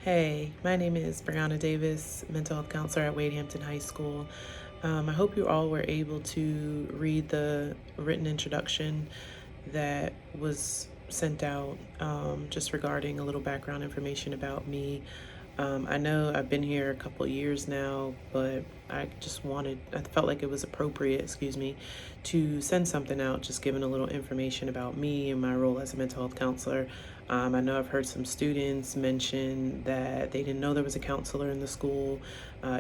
Hey, my name is Briana Davis, mental health counselor at Wade Hampton High School. I hope you all were able to read the written introduction that was sent out just regarding a little background information about me. I know I've been here a couple of years now, but I felt like it was appropriate, to send something out, just giving a little information about me and my role as a mental health counselor. I know I've heard some students mention that they didn't know there was a counselor in the school,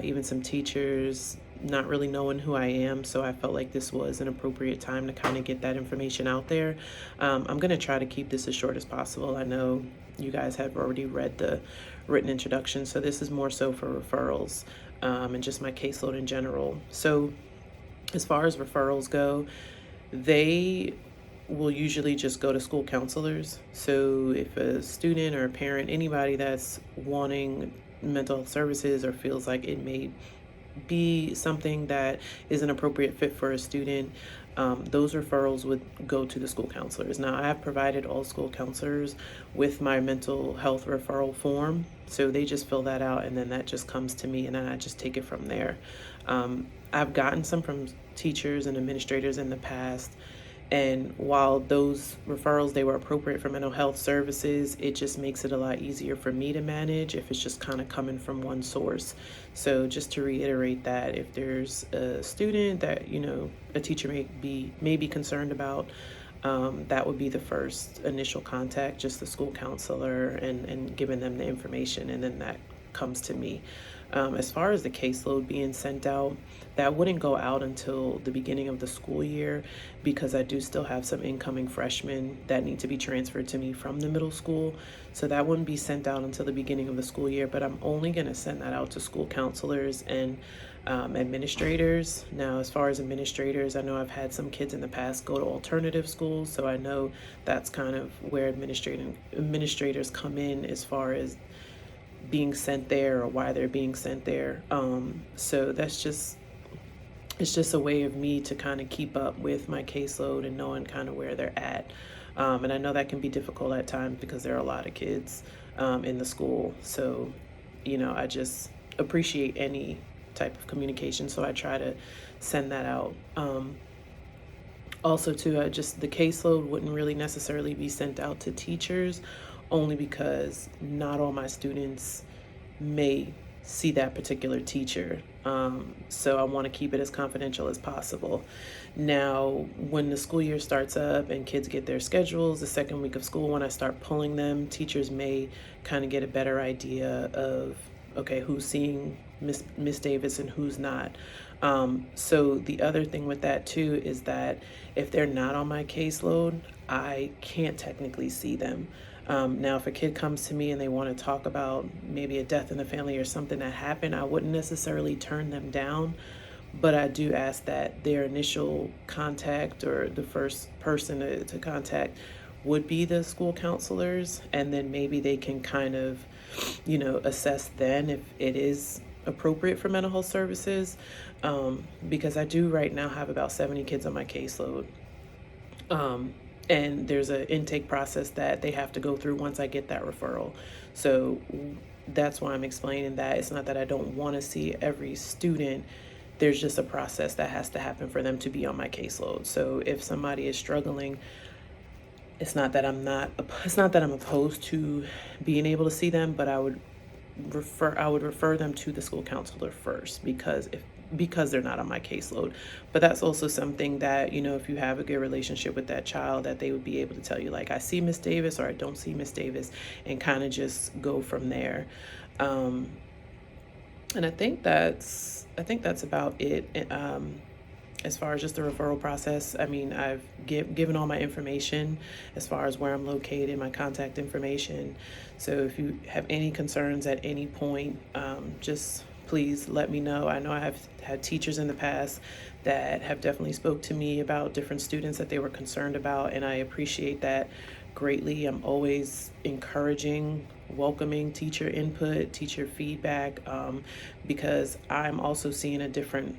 even some teachers not really knowing who I am. So I felt like this was an appropriate time to kind of get that information out there. I'm going to try to keep this as short as possible. I know you guys have already read the written introduction, so this is more so for referrals and just my caseload in general. So as far as referrals go, they will usually just go to school counselors. So if a student or a parent, anybody that's wanting mental health services or feels like it may be something that is an appropriate fit for a student, those referrals would go to the school counselors. Now, I have provided all school counselors with my mental health referral form, so they just fill that out and then that just comes to me and then I just take it from there. I've gotten some from teachers and administrators in the past, and while those referrals, they were appropriate for mental health services, it just makes it a lot easier for me to manage if it's just kind of coming from one source. So just to reiterate that, if there's a student that, a teacher may be concerned about, that would be the first initial contact, just the school counselor and giving them the information, and then that comes to me. As far as the caseload being sent out, that wouldn't go out until the beginning of the school year because I do still have some incoming freshmen that need to be transferred to me from the middle school. So that wouldn't be sent out until the beginning of the school year, but I'm only going to send that out to school counselors and administrators. Now, as far as administrators, I know I've had some kids in the past go to alternative schools, so I know that's kind of where administrators come in as far as being sent there or why they're being sent there. So it's just a way of me to kind of keep up with my caseload and knowing kind of where they're at. And I know that can be difficult at times because there are a lot of kids in the school. So, I just appreciate any type of communication. So I try to send that out. Also, too, just the caseload wouldn't really necessarily be sent out to teachers, only because not all my students may see that particular teacher. So I want to keep it as confidential as possible. Now, when the school year starts up and kids get their schedules, the second week of school, when I start pulling them, teachers may kind of get a better idea of, okay, who's seeing Miss Davis and who's not. So the other thing with that too is that if they're not on my caseload, I can't technically see them. Now, if a kid comes to me and they want to talk about maybe a death in the family or something that happened, I wouldn't necessarily turn them down, but I do ask that their initial contact or the first person to contact would be the school counselors, and then maybe they can kind of, assess then if it is appropriate for mental health services, because I do right now have about 70 kids on my caseload. And there's an intake process that they have to go through once I get that referral. So that's why I'm explaining that. It's not that I don't want to see every student. There's just a process that has to happen for them to be on my caseload. So if somebody is struggling, it's not that I'm opposed to being able to see them, but I would refer them to the school counselor first because they're not on my caseload. But that's also something that, if you have a good relationship with that child, that they would be able to tell you, like, I see Miss Davis or I don't see Miss Davis, and kind of just go from there. And I think that's about it. As far as just the referral process, I mean, I've given all my information as far as where I'm located, my contact information. So if you have any concerns at any point, just please let me know. I know I have had teachers in the past that have definitely spoke to me about different students that they were concerned about, and I appreciate that greatly. I'm always encouraging, welcoming teacher input, teacher feedback, because I'm also seeing a different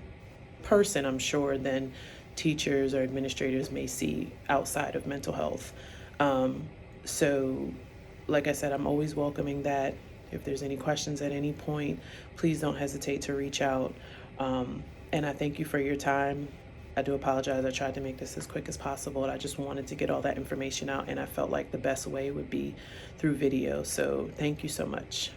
person, I'm sure, than teachers or administrators may see outside of mental health. So like I said, I'm always welcoming that. If there's any questions at any point, please don't hesitate to reach out. And I thank you for your time. I do apologize. I tried to make this as quick as possible. I just wanted to get all that information out, and I felt like the best way would be through video. So thank you so much.